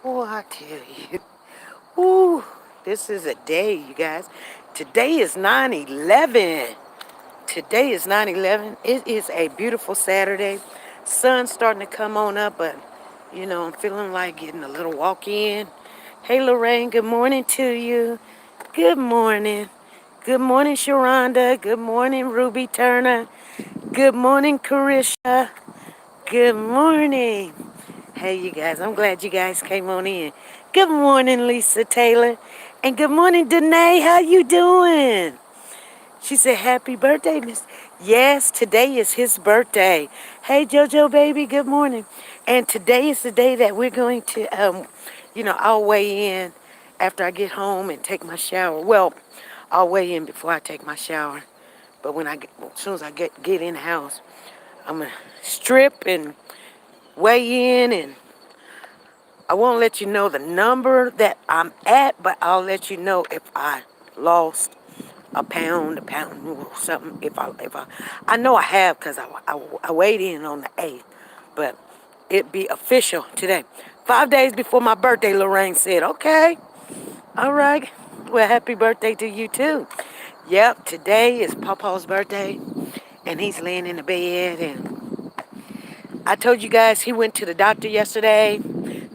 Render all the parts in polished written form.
Oh, I tell you. Ooh, this is a day, you guys. Today is 9/11. Today is 9/11. It is a beautiful Saturday. Sun's starting to come on up, but I'm feeling like getting a little walk in. Hey, Lorraine, good morning to you. Good morning. Good morning, Sharonda. Good morning, Ruby Turner. Good morning, Carisha. Good morning. Hey, you guys, I'm glad you guys came on in. Good morning, Lisa Taylor. And good morning, Danae. How you doing? She said, happy birthday, Miss. Yes, today is his birthday. Hey, JoJo, baby, good morning. And today is the day that we're going to, I'll weigh in after I get home and take my shower. Well, I'll weigh in before I take my shower. But as soon as I get in the house, I'm going to strip and weigh in, and I won't let you know the number that I'm at, but I'll let you know if I lost a pound or something. I know I have because I weighed in on the 8th, but it be official today. 5 days before my birthday, Lorraine said, okay, all right. Well, happy birthday to you too. Yep, today is Papa's birthday, and he's laying in the bed, and I told you guys he went to the doctor yesterday.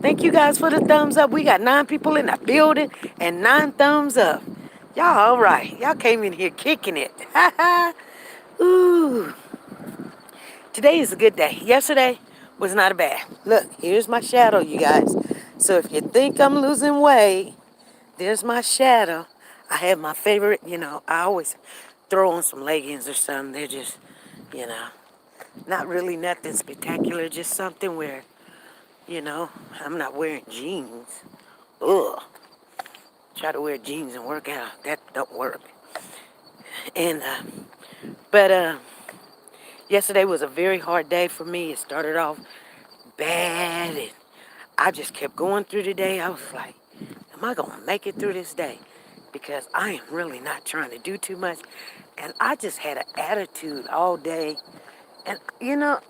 Thank you guys for the thumbs up. We got 9 people in the building and 9 thumbs up. Y'all all right. Y'all came in here kicking it. Ooh. Today is a good day. Yesterday was not a bad. Look, here's my shadow, you guys. So if you think I'm losing weight, there's my shadow. I have my favorite, I always throw on some leggings or something. They're just, you know, not really nothing spectacular. Just something where, I'm not wearing jeans. Ugh. Try to wear jeans and work out. That don't work. And but yesterday was a very hard day for me. It started off bad, and I just kept going through the day. I was like, am I gonna make it through this day? Because I am really not trying to do too much, and I just had an attitude all day. And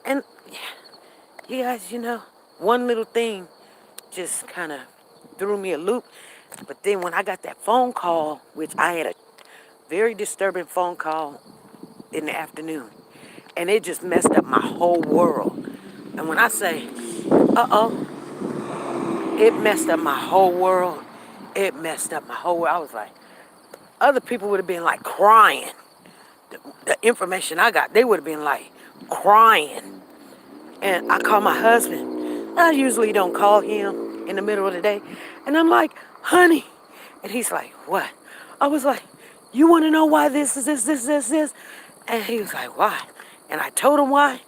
and you guys, one little thing just kind of threw me a loop. But then when I got that phone call, which I had a very disturbing phone call in the afternoon, and it just messed up my whole world. And when I say, uh-oh, it messed up my whole world. It messed up my whole world. I was like, other people would have been like crying. The information I got, they would have been like crying. And I called my husband. I usually don't call him in the middle of the day. And I'm like, honey. And he's like, what? I was like, you want to know why this is this? And he was like, why? And I told him why.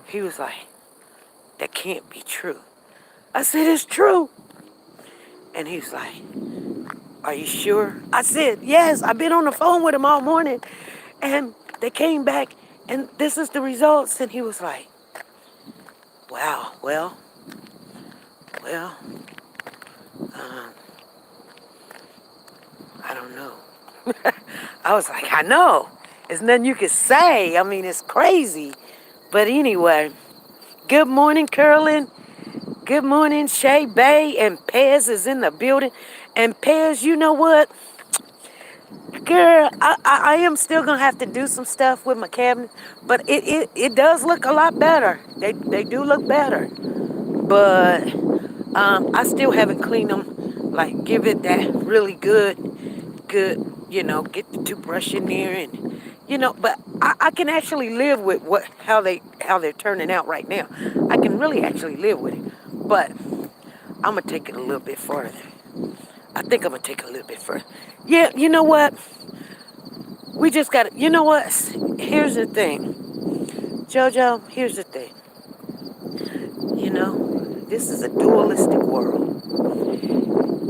He was like, that can't be true. I said, it's true. And he was like, are you sure? I said, yes, I've been on the phone with him all morning. And they came back, and this is the results. And he was like, wow, well, um, I don't know. I was like, I know. There's nothing you can say. I mean, it's crazy. But anyway, good morning, Curlin. Good morning, Shay Bay. And Pez is in the building. And Pez, you know what? Girl, I am still going to have to do some stuff with my cabinet. But it does look a lot better. They do look better. But I still haven't cleaned them. Like, give it that really good, get the toothbrush in there, and but I can actually live with how they're turning out right now. I can really actually live with it, but I'm gonna take it a little bit further. I think I'm gonna take it a little bit further. Yeah, you know what? We just gotta. You know what? Here's the thing, JoJo. Here's the thing. This is a dualistic world.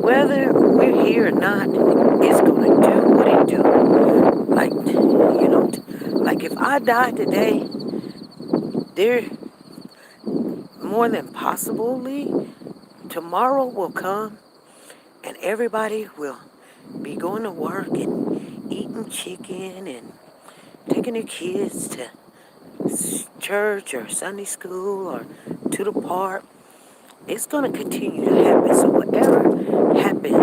Whether we're here or not, it's gonna do what it do. Like, like if I die today, there more than possibly tomorrow will come, and everybody will be going to work and eating chicken and taking their kids to church or Sunday school or to the park. It's going to continue to happen. So whatever happens,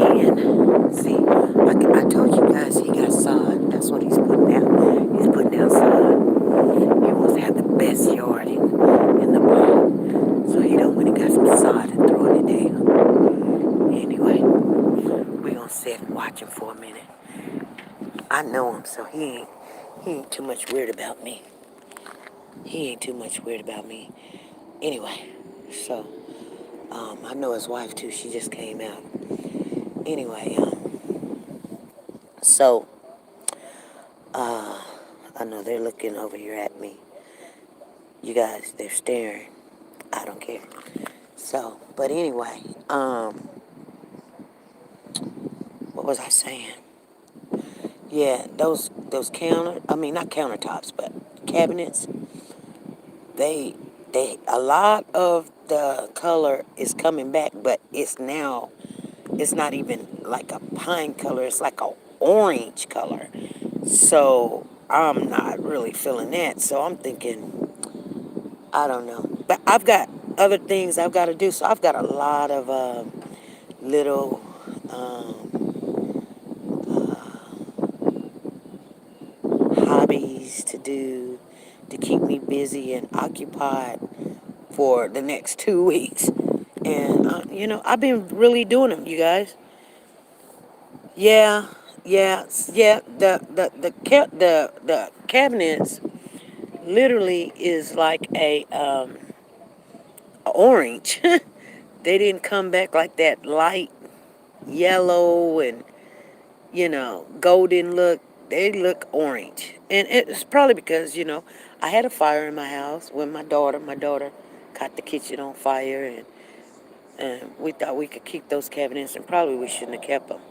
and see, I told you guys he got sod. That's what he's putting down. He's putting down sod. He wants to have the best yard in the world. So he don't when he got some sod and throwing it down. Anyway, we gonna sit and watch him for a minute. I know him, so he ain't too much weird about me. He ain't too much weird about me. Anyway, so I know his wife too. She just came out. Anyway, so I know they're looking over here at me. You guys, they're staring. I don't care. So, but anyway, what was I saying? Yeah, those not countertops, but cabinets. They a lot of the color is coming back, but it's not even like a pine color. It's like a orange color. So I'm not really feeling that. So I'm thinking, I don't know. But I've got other things I've got to do. So I've got a lot of little hobbies to do to keep me busy and occupied for the next 2 weeks. And, I've been really doing them, you guys. Yeah, yeah. The cabinets literally is like a orange. They didn't come back like that light yellow and golden look. They look orange, and it's probably because I had a fire in my house with my daughter. My daughter caught the kitchen on fire, and we thought we could keep those cabinets, and probably we shouldn't have kept them.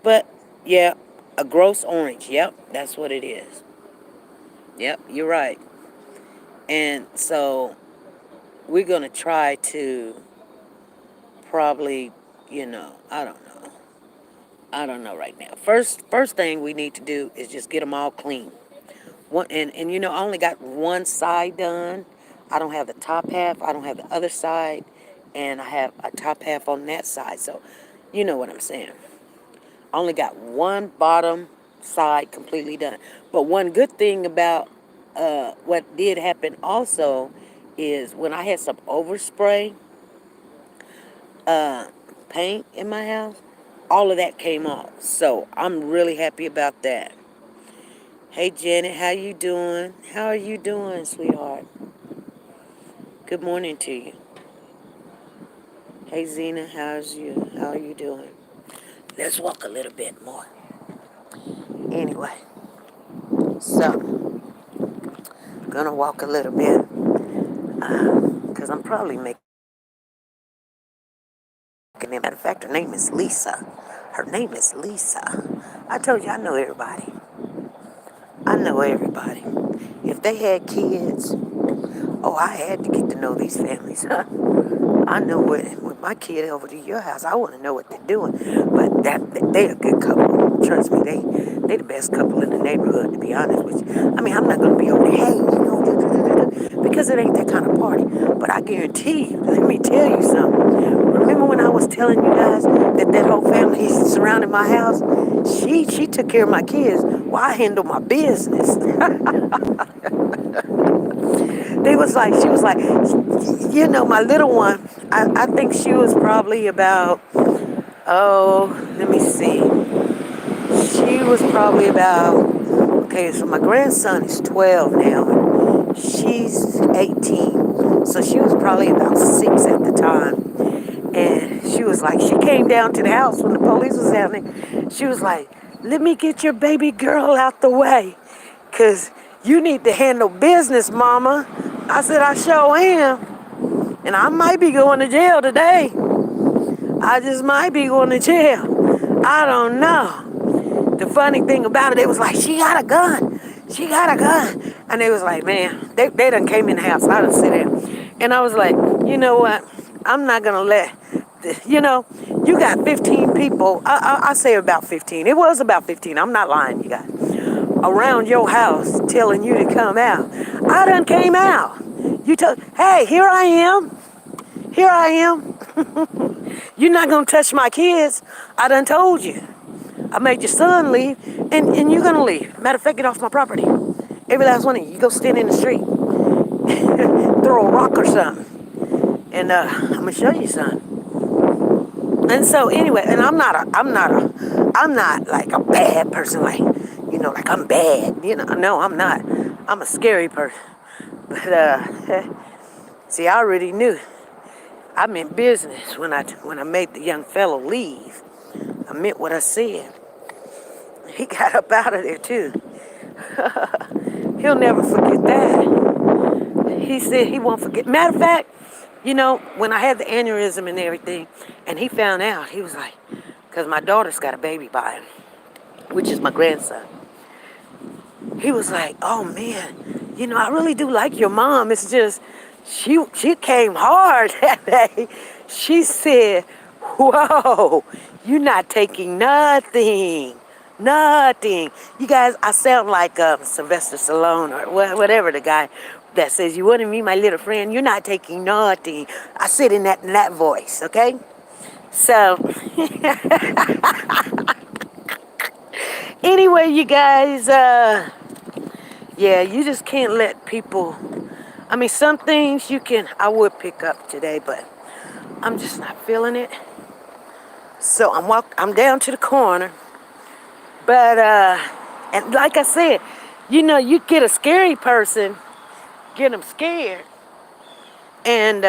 But yeah, a gross orange. Yep, that's what it is. Yep, you're right. And so we're gonna try to probably, I don't know. I don't know right now. First thing we need to do is just get them all clean. I only got one side done. I don't have the top half. I don't have the other side, and I have a top half on that side. So, you know what I'm saying. I only got one bottom side completely done. But one good thing about what did happen also is when I had some overspray uh, paint in my house, all of that came off. So I'm really happy about that. Hey Janet, how you doing? How are you doing, sweetheart? Good morning to you. Hey Zena, how are you doing? Let's walk a little bit more. Anyway, so gonna walk a little bit because I'm probably making. Matter of fact, her name is Lisa. Her name is Lisa. I told you I know everybody. I know everybody. If they had kids, oh, I had to get to know these families. I know with my kid over to your house, I want to know what they're doing. But they a good couple. Trust me, they the best couple in the neighborhood. To be honest with you, I mean I'm not gonna be over there, hey, because it ain't that kind of party. But I guarantee you, let me tell you something. Remember when I was telling you guys that whole family surrounded my house? She took care of my kids while I handled my business. She was like, my little one, I think she was probably about, oh, let me see. She was probably about, okay, so my grandson is 12 now. She's 18. So she was probably about 6 at the time. And she was like, she came down to the house when the police was down there. She was like, let me get your baby girl out the way. Because you need to handle business, mama. I said, I sure am. And I might be going to jail today. I just might be going to jail. I don't know. The funny thing about it, they was like, she got a gun. She got a gun. And they was like, man, they done came in the house. I done sit there. And I was like, you know what? I'm not going to you got 15 people. I say about 15. It was about 15. I'm not lying, you guys. Around your house telling you to come out. I done came out. You told, hey, here I am. Here I am. You're not gonna touch my kids. I done told you. I made your son leave, and you're gonna leave. Matter of fact, get off my property. Every last one of you. You go stand in the street, throw a rock or something, and I'm gonna show you something. And so anyway, and I'm not like a bad person, like, like I'm bad. No, I'm not. I'm a scary person. But see, I already knew. I meant business when I made the young fellow leave. I meant what I said. He got up out of there too. He'll never forget that. He said he won't forget. Matter of fact, when I had the aneurysm and everything, and he found out, he was like, because my daughter's got a baby by him, which is my grandson. He was like, oh man, I really do like your mom. It's just, she came hard that day. She said, whoa, you're not taking nothing. Nothing. You guys, I sound like Sylvester Stallone or whatever the guy that says, you wouldn't meet my little friend. You're not taking nothing. I said in that voice, okay? So, anyway, you guys, yeah, you just can't let people, I mean, some things I would pick up today, but I'm just not feeling it. So I'm down to the corner. But, and like I said, you get a scary person, get them scared, and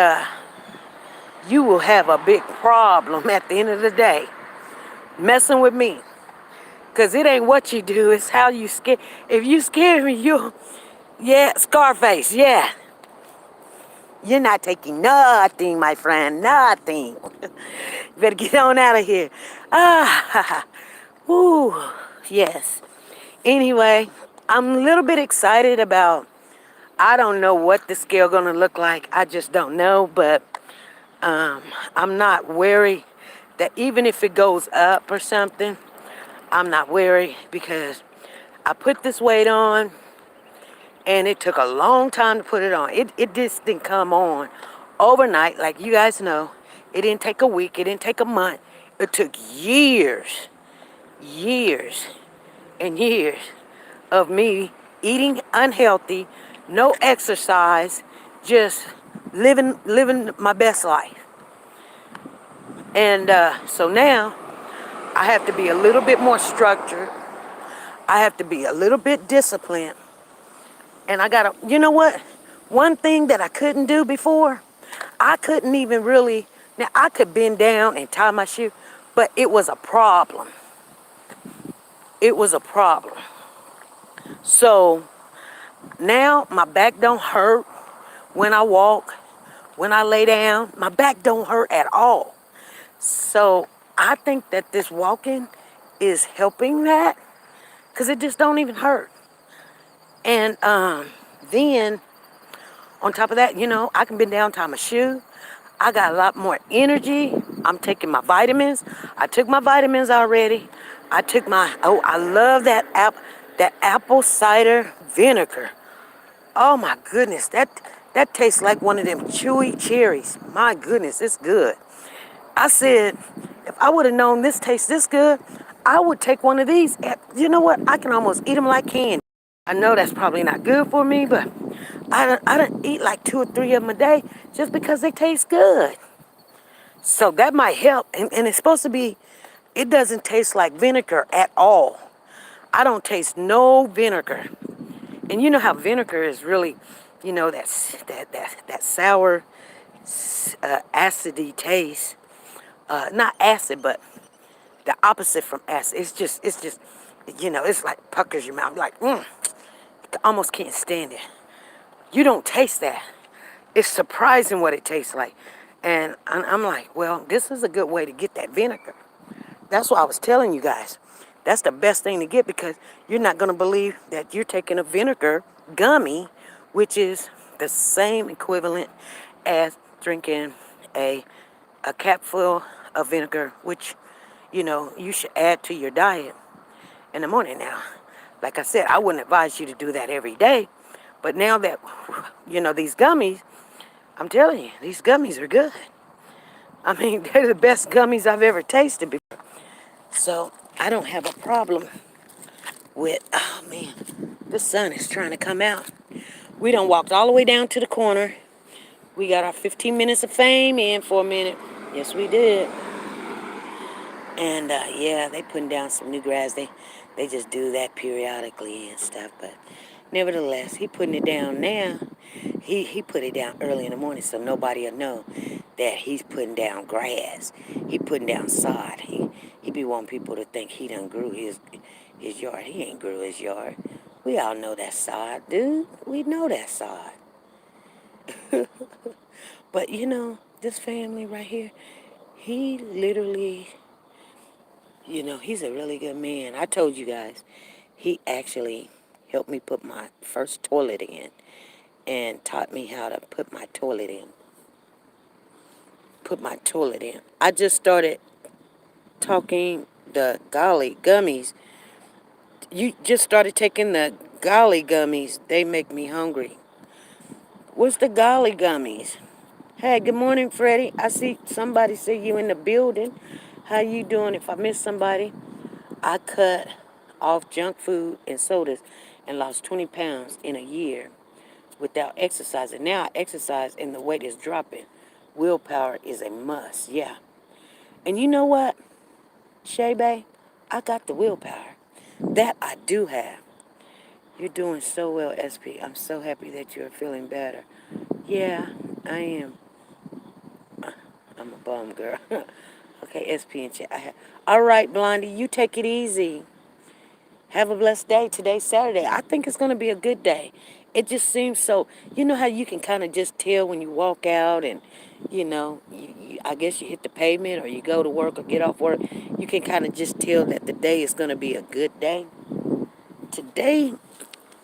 you will have a big problem at the end of the day messing with me. Because it ain't what you do, it's how you scare. If you scare me, yeah, Scarface, yeah. You're not taking nothing, my friend, nothing. You better get on out of here. Woo, yes. Anyway, I'm a little bit excited about, I don't know what the scale gonna look like. I just don't know, but I'm not worried that even if it goes up or something, I'm not worried because I put this weight on and it took a long time to put it on. It just didn't come on overnight, like you guys know. It didn't take a week, it didn't take a month. It took years and years of me eating unhealthy, no exercise, just living my best life. And so now I have to be a little bit more structured. I have to be a little bit disciplined. And I gotta, you know what? One thing that I couldn't do before, I couldn't even really, now I could bend down and tie my shoe, but it was a problem. It was a problem. So now my back don't hurt when I walk, when I lay down. My back don't hurt at all. So I think that this walking is helping that because it just don't even hurt. And then on top of that, I can bend down, tie my shoe. I got a lot more energy. I'm taking my vitamins. I took my vitamins already. I love that apple cider vinegar. Oh my goodness, that tastes like one of them chewy cherries. My goodness, it's good. I said, if I would have known this tastes this good, I would take one of these. You know what? I can almost eat them like candy. I know that's probably not good for me, but I don't eat like 2 or 3 of them a day just because they taste good. So that might help. And it's supposed to be, it doesn't taste like vinegar at all. I don't taste no vinegar. And you know how vinegar is really, that sour, acidy taste. Not acid, but the opposite from acid. It's just, it's like puckers your mouth. Like, almost can't stand it. You don't taste that. It's surprising what it tastes like. And I'm like, well, this is a good way to get that vinegar. That's what I was telling you guys. That's the best thing to get because you're not going to believe that you're taking a vinegar gummy, which is the same equivalent as drinking a capful of vinegar, which, you should add to your diet in the morning now. Like I said, I wouldn't advise you to do that every day. But now that, these gummies, I'm telling you, these gummies are good. I mean, they're the best gummies I've ever tasted before. So I don't have a problem with, oh man, the sun is trying to come out. We done walked all the way down to the corner. We got our 15 minutes of fame in for a minute. Yes, we did. And yeah, they putting down some new grass. They just do that periodically and stuff. But nevertheless, he putting it down now. He put it down early in the morning so nobody will know that he's putting down grass. He putting down sod. He be wanting people to think he done grew his yard. He ain't grew his yard. We all know that sod, dude. We know that sod. But you know, this family right here, he literally, you know, he's a really good man. I told you guys, he actually helped me put my first toilet in and taught me how to put my toilet in. Put my toilet in. I just started talking the golly gummies. You just started taking the golly gummies. They make me hungry. What's the golly gummies? Hey, good morning, Freddie. I see somebody see you in the building. How you doing? If I miss somebody, I cut off junk food and sodas and lost 20 pounds in a year without exercising. Now I exercise and the weight is dropping. Willpower is a must, yeah. And you know what, Shay Bay? I got the willpower. That I do have. You're doing so well, SP. I'm so happy that you're feeling better. Yeah, I am. I'm a bum girl. Okay, SP and chat. All right, Blondie, you take it easy. Have a blessed day. Today's Saturday. I think it's going to be a good day. It just seems so, you know how you can kind of just tell when you walk out and, you know, I guess you hit the pavement or you go to work or get off work. You can kind of just tell that the day is going to be a good day. Today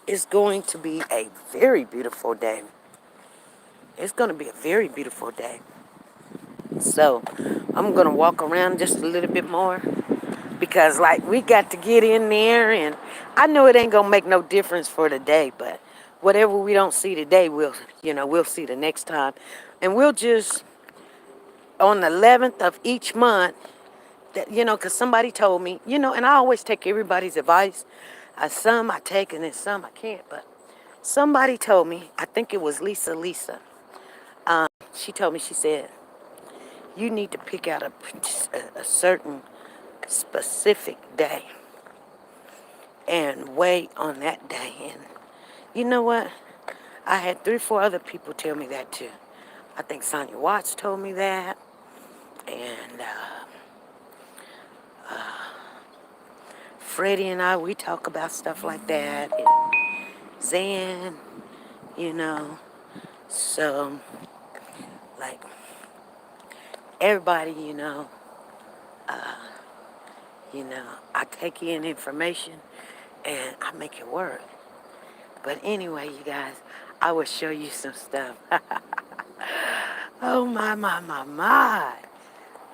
is going to be a very beautiful day. It's going to be a very beautiful day. So I'm going to walk around just a little bit more. Because, like, we got to get in there, and I know it ain't going to make no difference for today, but whatever we don't see today, we'll see the next time. And we'll just, on the 11th of each month, that, because somebody told me, and I always take everybody's advice. Some I take, and then some I can't, but somebody told me, I think it was Lisa. She told me, she said, you need to pick out a certain specific day and wait on that day. And you know what? I had 3 or 4 other people tell me that too. I think Sonia Watts told me that. And Freddie and I, we talk about stuff like that. And Zan, you know. So, like, everybody, I take in information and I make it work. But anyway, you guys, I will show you some stuff. Oh, my.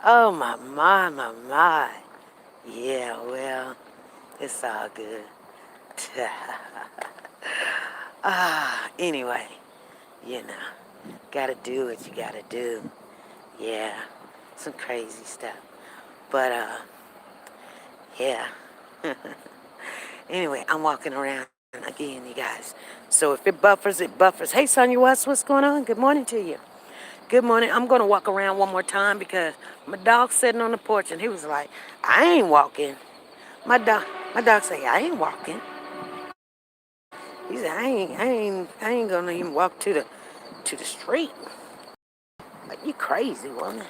Oh, my. Yeah, well, it's all good. Anyway, gotta do what you gotta do. Yeah, some crazy stuff. But, yeah. Anyway, I'm walking around again, you guys. So if it buffers, it buffers. Hey, Sonia Watts, what's going on? Good morning to you. Good morning. I'm going to walk around one more time because my dog's sitting on the porch and he was like, I ain't walking. My dog said, I ain't walking. He said, I ain't gonna even walk to the street. Like, you crazy, woman.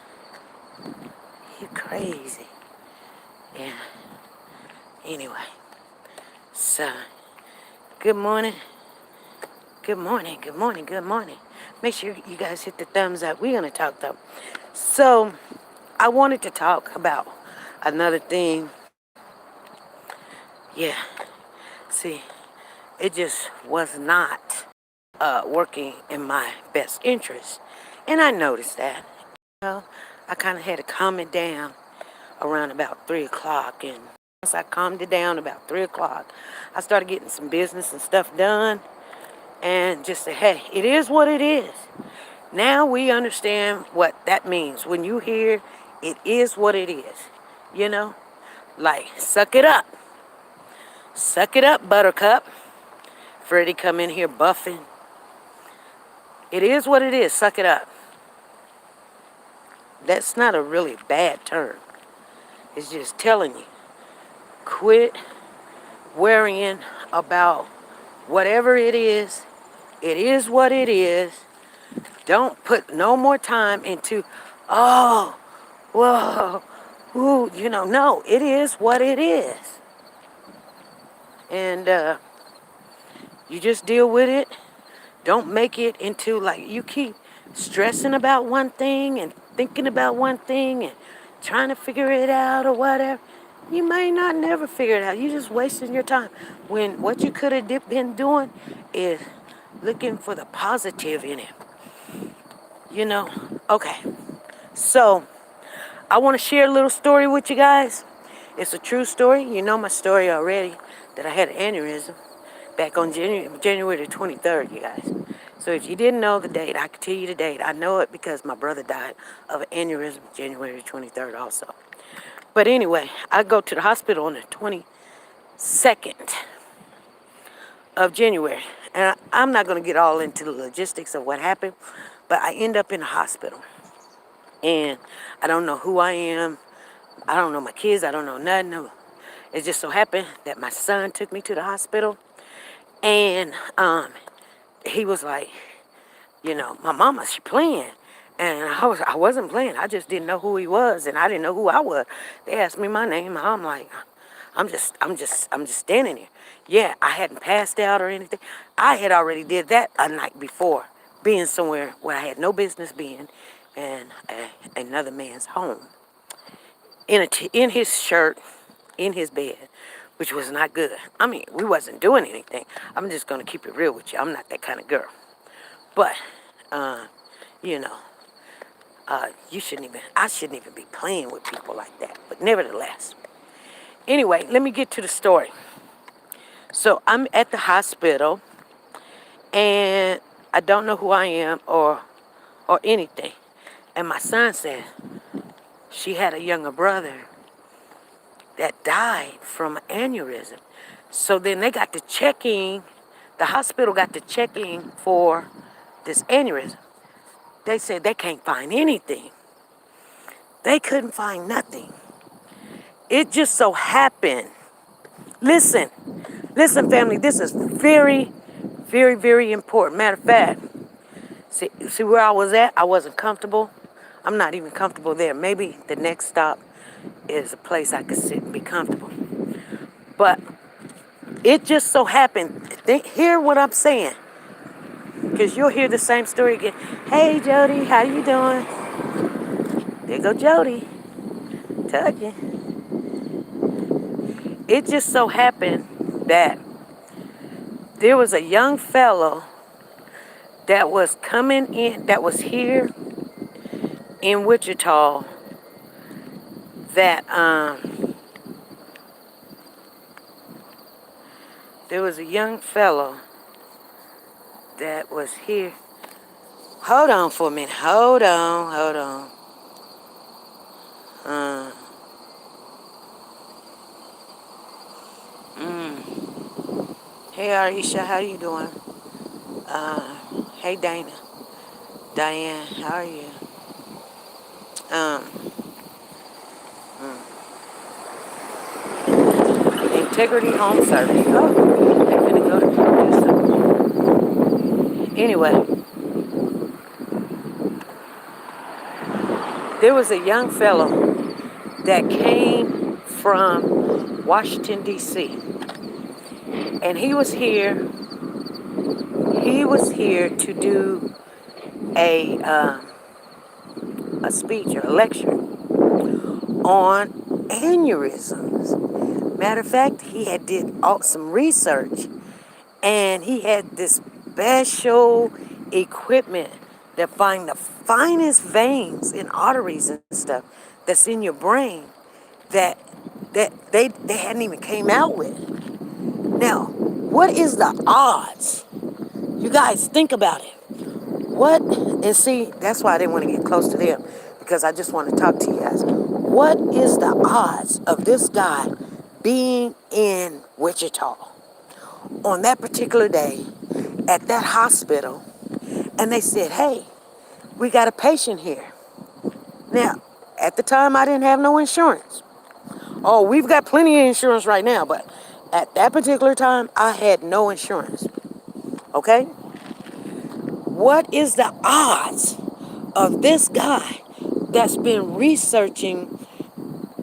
You crazy. Yeah. Anyway. So, good morning. Good morning. Make sure you guys hit the thumbs up. We're gonna talk though. So, I wanted to talk about another thing. Yeah. See, it just was not working in my best interest. And I noticed that. I kind of had to calm it down around about 3 o'clock. And once I calmed it down about 3 o'clock, I started getting some business and stuff done. And just say, hey, it is what it is. Now we understand what that means. When you hear it is what it is, you know, like suck it up. Suck it up, Buttercup. Freddie come in here buffing. It is what it is. Suck it up. That's not a really bad term. It's just telling you, quit worrying about whatever it is. It is what it is. Don't put no more time into, oh, whoa, ooh, no, it is what it is. And you just deal with it. Don't make it into like you keep stressing about one thing and thinking about one thing and trying to figure it out or whatever. You may not never figure it out. You're just wasting your time. When what you could have been doing is looking for the positive in it. Okay. So I want to share a little story with you guys. It's a true story. You know my story already, that I had an aneurysm back on January the 23rd, you guys. So if you didn't know the date, I can tell you the date. I know it because my brother died of an aneurysm January 23rd also. But anyway, I go to the hospital on the 22nd of January. And I'm not going to get all into the logistics of what happened, but I end up in the hospital. And I don't know who I am. I don't know my kids. I don't know nothing. No. It just so happened that my son took me to the hospital. And he was like, my mama, she playing. And I wasn't playing. I just didn't know who he was, and I didn't know who I was. They asked me my name. I'm like, I'm just standing here. Yeah, I hadn't passed out or anything. I had already did that a night before, being somewhere where I had no business being, and another man's home. In his shirt, in his bed, which was not good. I mean, we wasn't doing anything. I'm just gonna keep it real with you. I'm not that kind of girl. But, you know, I shouldn't even be playing with people like that. But nevertheless. Anyway, let me get to the story. So I'm at the hospital, and I don't know who I am or anything. And my son said she had a younger brother that died from an aneurysm. So then they got to checking, the hospital got to checking for this aneurysm. They said they can't find anything. They couldn't find nothing. It just so happened. Listen, family, this is very, very, very important. Matter of fact, see where I was at? I wasn't comfortable. I'm not even comfortable there. Maybe the next stop is a place I could sit and be comfortable. But it just so happened, hear what I'm saying, because you'll hear the same story again. Hey, Jody, how you doing? There go Jody. Tugging. It just so happened that there was a young fellow that was coming in, that was here in Wichita, that there was a young fellow that was here. Hold on for a minute. Hold on. Hey, Aisha, how you doing? Hey, Dana. Diane, how are you? Integrity Home Service. Oh, they're gonna go to do something. Anyway, there was a young fellow that came from Washington, D.C. And he was here. He was here to do a speech or a lecture on aneurysms. Matter of fact, he had did some research, and he had this special equipment that find the finest veins and arteries and stuff that's in your brain that they hadn't even came out with. Now, what is the odds? You guys think about it. What, and see, that's why I didn't want to get close to them, because I just want to talk to you guys. What is the odds of this guy being in Wichita on that particular day at that hospital, and they said, hey, we got a patient here. Now, at the time, I didn't have no insurance. Oh, we've got plenty of insurance right now, but at that particular time, I had no insurance. Okay? What is the odds of this guy that's been researching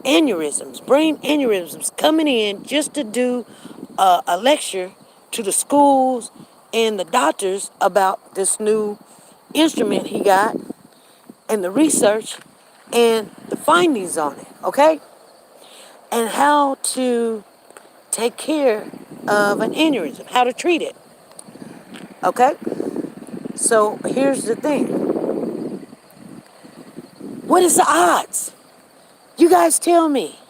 aneurysms, brain aneurysms, coming in just to do a lecture to the schools and the doctors about this new instrument he got and the research and the findings on it, okay? And how to take care of an aneurysm, how to treat it, okay? So here's the thing. What is the odds? You guys tell me.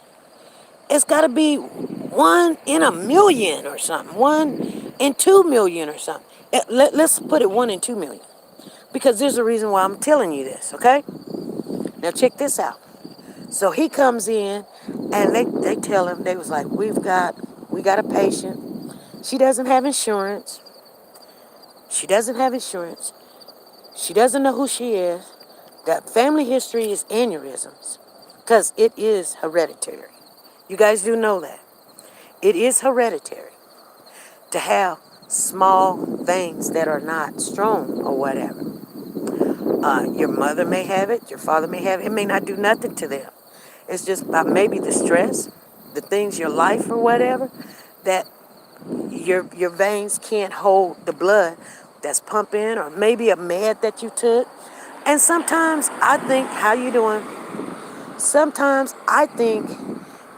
It's got to be 1 in 1,000,000 or something, 1 in 2 million or something. Let's put it 1 in 2 million, because there's a reason why I'm telling you this, okay? Now check this out. So he comes in and they tell him, they was like, we got a patient. She doesn't have insurance. She doesn't have insurance. She doesn't know who she is. That family history is aneurysms, because it is hereditary. You guys do know that. It is hereditary to have small veins that are not strong or whatever. Your mother may have it, your father may have it. It may not do nothing to them. It's just about maybe the stress, the things, your life or whatever, that your veins can't hold the blood that's pumping, or maybe a med that you took. And sometimes I think, how you doing? Sometimes I think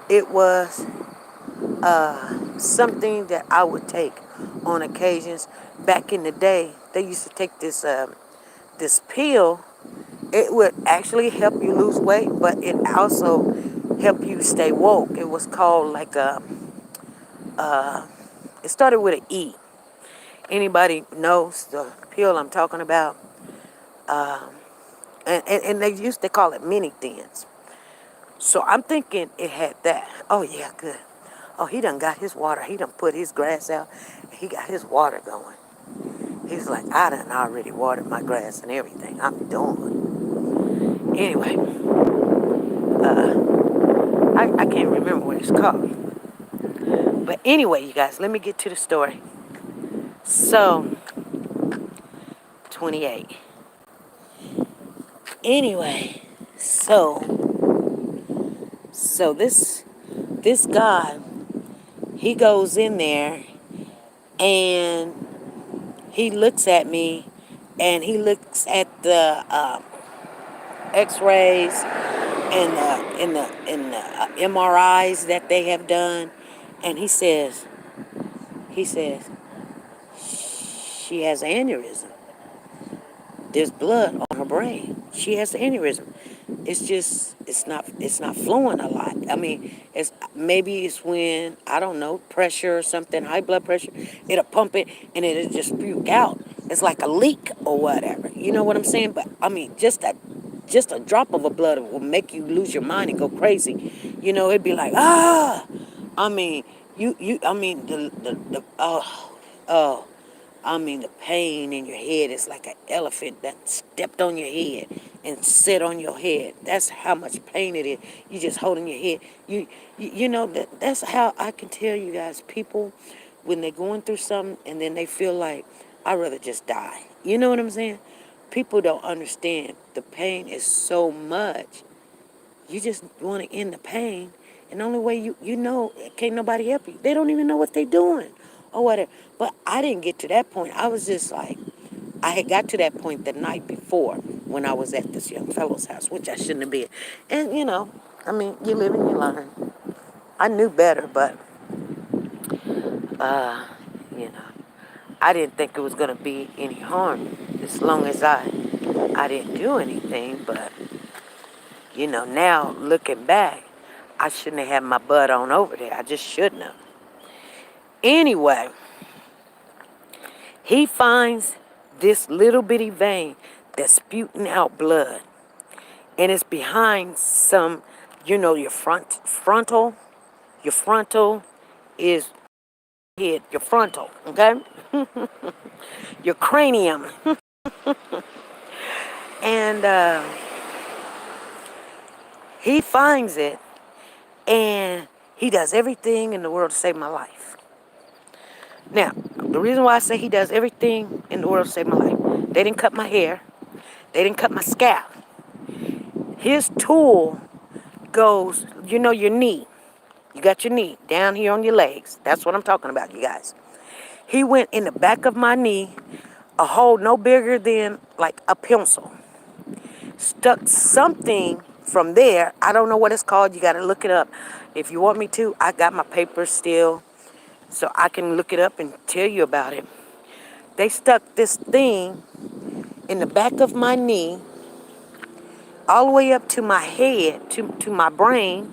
it was something that I would take on occasions. Back in the day, they used to take this pill. It would actually help you lose weight, but it also help you stay woke. It was called like it started with an E. Anybody knows the pill I'm talking about? And they call it mini thins. So I'm thinking it had that. Oh yeah, good. Oh, he done got his water. He done put his grass out. He got his water going. He's like, I done already watered my grass and everything. I'm done. Anyway, I can't remember what it's called. But anyway, you guys, let me get to the story. So, 28. Anyway, so this guy, he goes in there and he looks at me, and he looks at the X-rays and the MRIs that they have done, and he says she has an aneurysm. There's blood on her brain. She has an aneurysm. It's just it's not flowing a lot. I mean, it's when, I don't know, pressure or something, high blood pressure. It'll pump it and it'll just spew out. It's like a leak or whatever. You know what I'm saying? But I mean, just a drop of a blood will make you lose your mind and go crazy. You know, it'd be like, ah. I mean, I mean the oh. I mean, the pain in your head is like an elephant that stepped on your head and sit on your head. That's how much pain it is. You just holding your head. You know, that's how I can tell you guys, people, when they're going through something and then they feel like, I'd rather just die. You know what I'm saying? People don't understand. The pain is so much. You just want to end the pain. And the only way you know, can't nobody help you. They don't even know what they're doing or whatever. But I didn't get to that point. I was just like, I had got to that point the night before when I was at this young fellow's house, which I shouldn't have been. And, you know, I mean, you live and you learn. I knew better, but, you know, I didn't think it was going to be any harm as long as I didn't do anything. But, you know, now looking back, I shouldn't have had my butt on over there. I just shouldn't have. Anyway, he finds this little bitty vein that's spewing out blood. And it's behind some, your frontal. Your frontal is head, your frontal, okay? Your cranium. And he finds it, and he does everything in the world to save my life. Now, the reason why I say he does everything in the world to save my life, they didn't cut my hair, they didn't cut my scalp. His tool goes, your knee. You got your knee down here on your legs. That's what I'm talking about, you guys. He went in the back of my knee, a hole no bigger than like a pencil. Stuck something from there. I don't know what it's called. You got to look it up. If you want me to, I got my papers still, so I can look it up and tell you about it. They stuck this thing in the back of my knee, all the way up to my head, to my brain,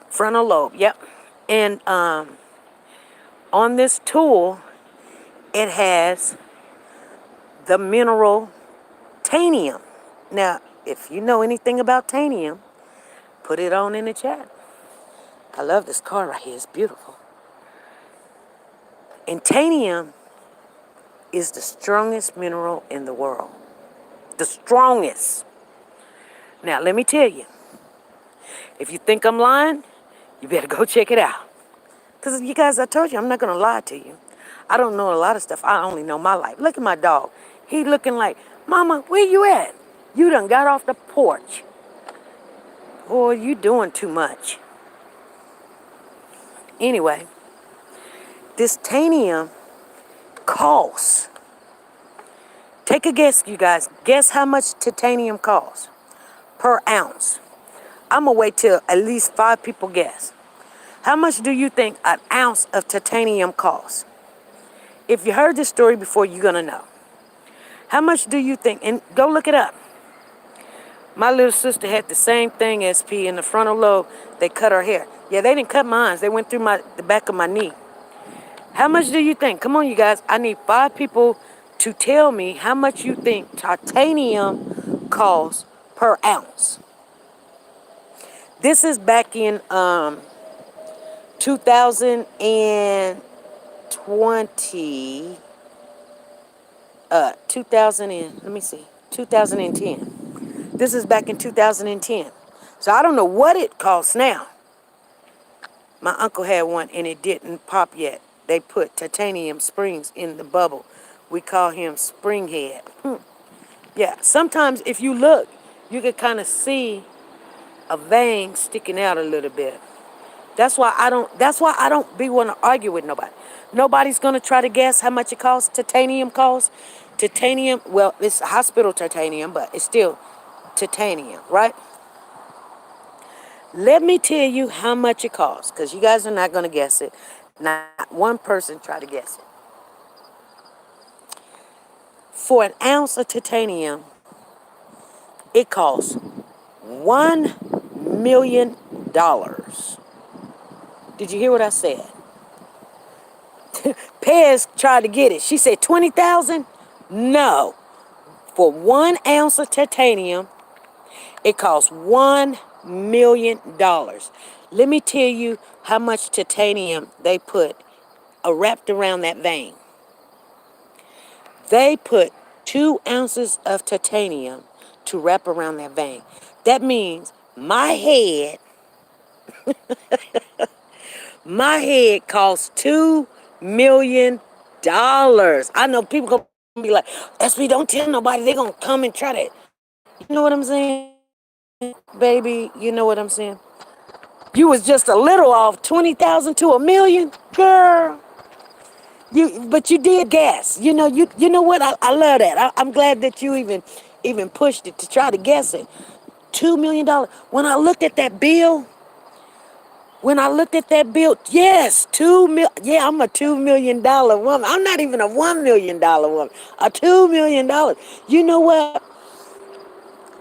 frontal lobe. Yep. And on this tool, it has the mineral tanium. Now, if you know anything about tanium, put it on in the chat. I love this card right here. It's beautiful. And tanium is the strongest mineral in the world. The strongest. Now, let me tell you, if you think I'm lying, you better go check it out. Because you guys, I told you, I'm not going to lie to you. I don't know a lot of stuff. I only know my life. Look at my dog. He looking like, Mama, where you at? You done got off the porch. Boy, you doing too much. Anyway, this tanium costs. Take a guess, you guys. Guess how much titanium costs per ounce. I'm going to wait till at least 5 people guess. How much do you think an ounce of titanium costs? If you heard this story before, you're going to know. How much do you think? And go look it up. My little sister had the same thing, SP, in the frontal lobe. They cut her hair. Yeah, they didn't cut mine. They went through the back of my knee. How much do you think? Come on, you guys. I need 5 people to tell me how much you think titanium costs per ounce. This is back in 2020. 2010. This is back in 2010. So I don't know what it costs now. My uncle had one and it didn't pop yet. They put titanium springs in the bubble. We call him Springhead. Yeah, sometimes if you look, you can kind of see a vein sticking out a little bit. That's why I don't be want to argue with nobody. Nobody's going to try to guess how much it costs. Titanium costs. Titanium, well, it's hospital titanium, but it's still titanium, right? Let me tell you how much it costs, because you guys are not going to guess it. Not one person try to guess it. For an ounce of titanium, it costs $1 million. Did you hear what I said? Pez tried to get it. She said 20,000? No. For 1 ounce of titanium, it costs $1 million. Let me tell you how much titanium they put wrapped around that vein. They put 2 ounces of titanium to wrap around that vein. That means my head costs $2 million. I know people gonna be like, SB, don't tell nobody. They're gonna come and try to. You know what I'm saying? Baby, you know what I'm saying? You was just a little off, 20,000 to $1 million, girl. But you did guess. You know what? I love that. I'm glad that you even pushed it to try to guess it. $2 million. When I looked at that bill, yes, 2 mil. Yeah, I'm a $2 million woman. I'm not even a $1 million woman. A $2 million. You know what?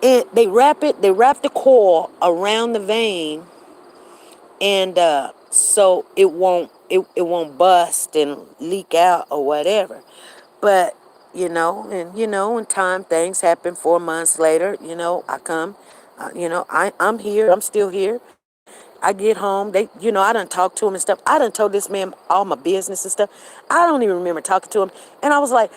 And they wrap the coil around the vein, and so it won't bust and leak out or whatever. But, in time, things happen. 4 months later, I come, I'm here. I'm still here. I get home. I done talked to him and stuff. I done told this man all my business and stuff. I don't even remember talking to him. And I was like,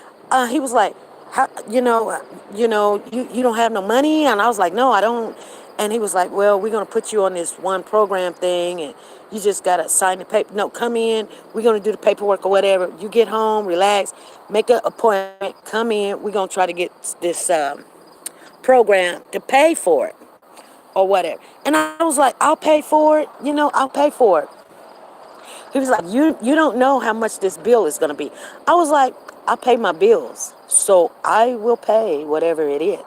he was like, how, you don't have no money? And I was like, no, I don't. And he was like, well, we're going to put you on this one program thing, and you just got to sign the paper. No, come in. We're going to do the paperwork or whatever. You get home, relax, make an appointment, come in. We're going to try to get this program to pay for it or whatever. And I was like, I'll pay for it. I'll pay for it. He was like, you don't know how much this bill is going to be. I was like, I pay my bills, so I will pay whatever it is.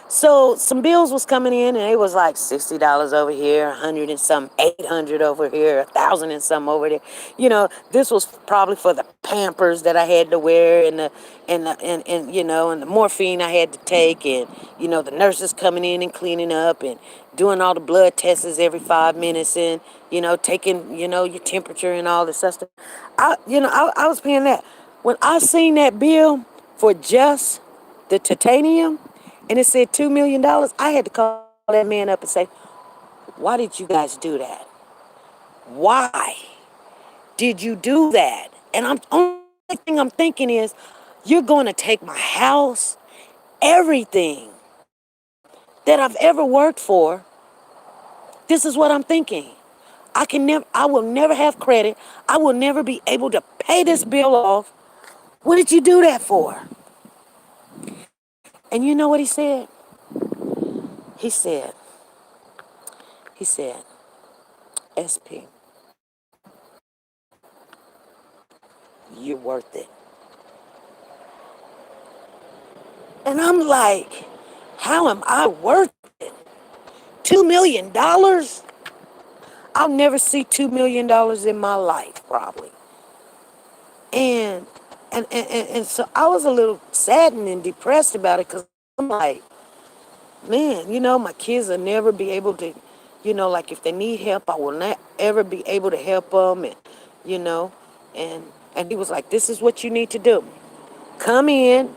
So some bills was coming in, and it was like $60 over here, 100 and some, 800 over here, 1,000 and some over there. This was probably for the Pampers that I had to wear, and the morphine I had to take, and the nurses coming in and cleaning up, and doing all the blood tests every 5 minutes, and taking your temperature and all this stuff. I was paying that. When I seen that bill for just the titanium, and it said $2 million, I had to call that man up and say, why did you guys do that? Why did you do that? And only thing I'm thinking is, you're going to take my house, everything that I've ever worked for. This is what I'm thinking. I will never have credit. I will never be able to pay this bill off. What did you do that for? And you know what he said? He said, he said, SP, you're worth it. And I'm like, how am I worth it? $2 million? I'll never see $2 million in my life, probably. And and so I was a little saddened and depressed about it, because I'm like, man, my kids will never be able to, like, if they need help, I will not ever be able to help them, and you know, and he was like, this is what you need to do. Come in,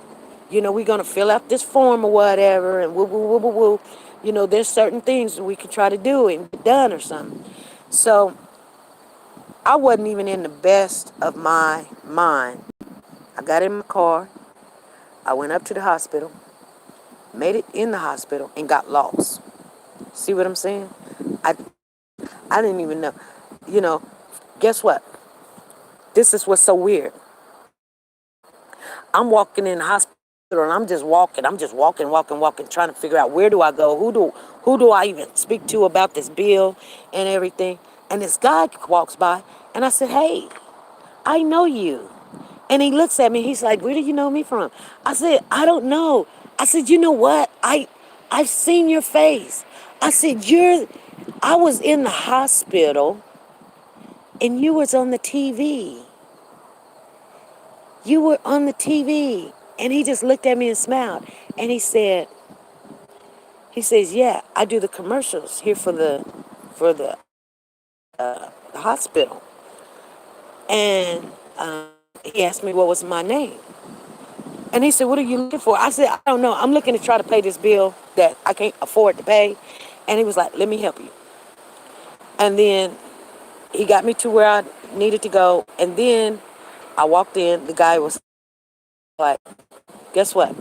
we're gonna fill out this form or whatever, and woo woo woo woo woo. There's certain things that we can try to do and get done or something. So I wasn't even in the best of my mind. I got in my car. I went up to the hospital, made it in the hospital, and got lost. See what I'm saying? I I didn't even know. You know, guess what? This is what's so weird. I'm walking in the hospital, and I'm just walking. I'm just walking, walking, walking, trying to figure out, where do I go? Who do I even speak to about this bill and everything? And this guy walks by, and I said, hey, I know you. And he looks at me. He's like, where do you know me from? I said, I don't know. I said, you know what? I've seen your face. I said, I was in the hospital, and you was on the TV. You were on the TV. And he just looked at me and smiled. And he says, yeah, I do the commercials here for the hospital. And he asked me what was my name. And he said, what are you looking for? I said, I don't know. I'm looking to try to pay this bill that I can't afford to pay. And he was like, let me help you. And then he got me to where I needed to go. And then I walked in. The guy was like, guess what?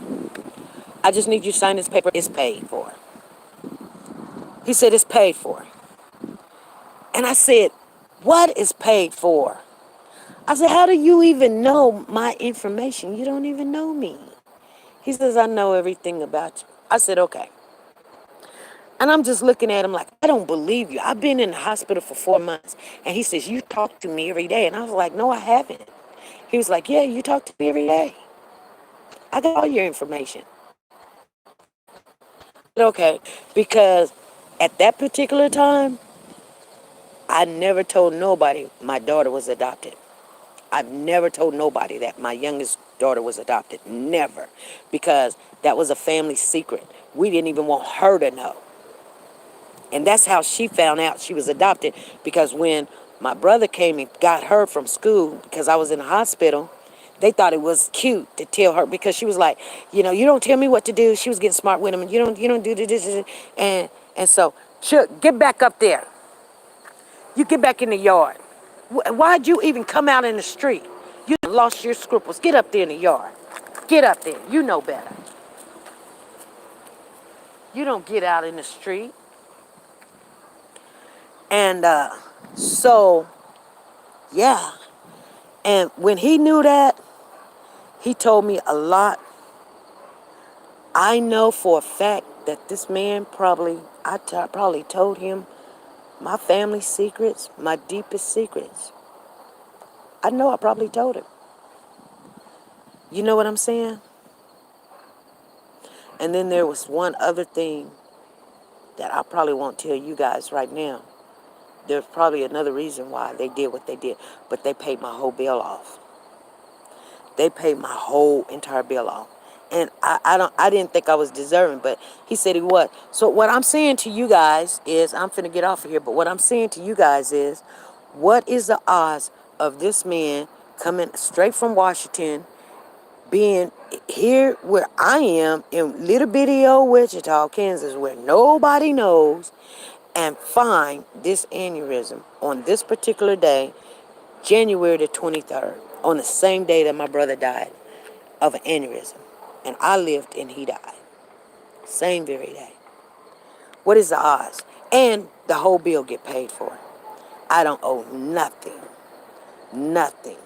I just need you to sign this paper. It's paid for. He said, it's paid for. And I said, what is paid for? I said, how do you even know my information? You don't even know me. He says, I know everything about you. I said, okay. And I'm just looking at him like, I don't believe you. I've been in the hospital for 4 months. And he says, you talk to me every day. And I was like, no, I haven't. He was like, yeah, you talk to me every day. I got all your information. Okay, because at that particular time, I never told nobody my daughter was adopted. I've never told nobody that my youngest daughter was adopted. Never. Because that was a family secret. We didn't even want her to know. And that's how she found out she was adopted, because when my brother came and got her from school, because I was in the hospital, They thought it was cute to tell her because she was like, you don't tell me what to do. She was getting smart with him, and you don't do this, and so Chuck, get back up there. You get back in the yard. Why'd you even come out in the street? You lost your scruples. Get up there in the yard. Get up there. You know better. You don't get out in the street. And so, yeah. And when he knew that, he told me a lot. I know for a fact that this man probably told him my family secrets, my deepest secrets. I know I probably told him. You know what I'm saying? And then there was one other thing that I probably won't tell you guys right now. There's probably another reason why they did what they did, but they paid my whole bill off. They paid my whole entire bill off. And I didn't think I was deserving, but he said he was. So what I'm saying to you guys is, I'm finna get off of here, but what I'm saying to you guys is, what is the odds of this man coming straight from Washington, being here where I am in little bitty old Wichita, Kansas, where nobody knows, and find this aneurysm on this particular day, January the 23rd, on the same day that my brother died of an aneurysm. And I lived and he died. Same very day. What is the odds? And the whole bill get paid for. I don't owe nothing. Nothing.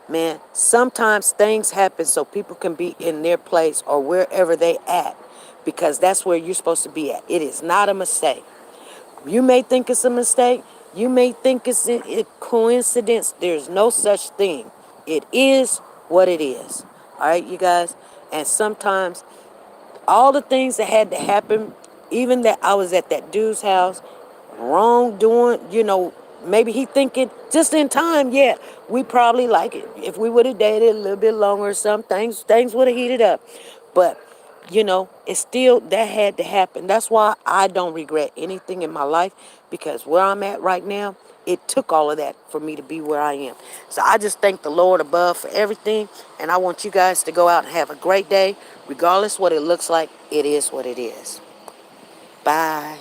Man, sometimes things happen so people can be in their place or wherever they at, because that's where you're supposed to be at. It is not a mistake. You may think it's a mistake. You may think it's a coincidence. There's no such thing. It is what it is. All right, you guys? And sometimes all the things that had to happen, even that I was at that dude's house, wrongdoing, maybe he thinking just in time, yeah, we probably like it. If we would have dated a little bit longer or something, things would have heated up. But, it's still, that had to happen. That's why I don't regret anything in my life, because where I'm at right now, it took all of that for me to be where I am. So I just thank the Lord above for everything, and I want you guys to go out and have a great day. Regardless what it looks like, it is what it is. Bye.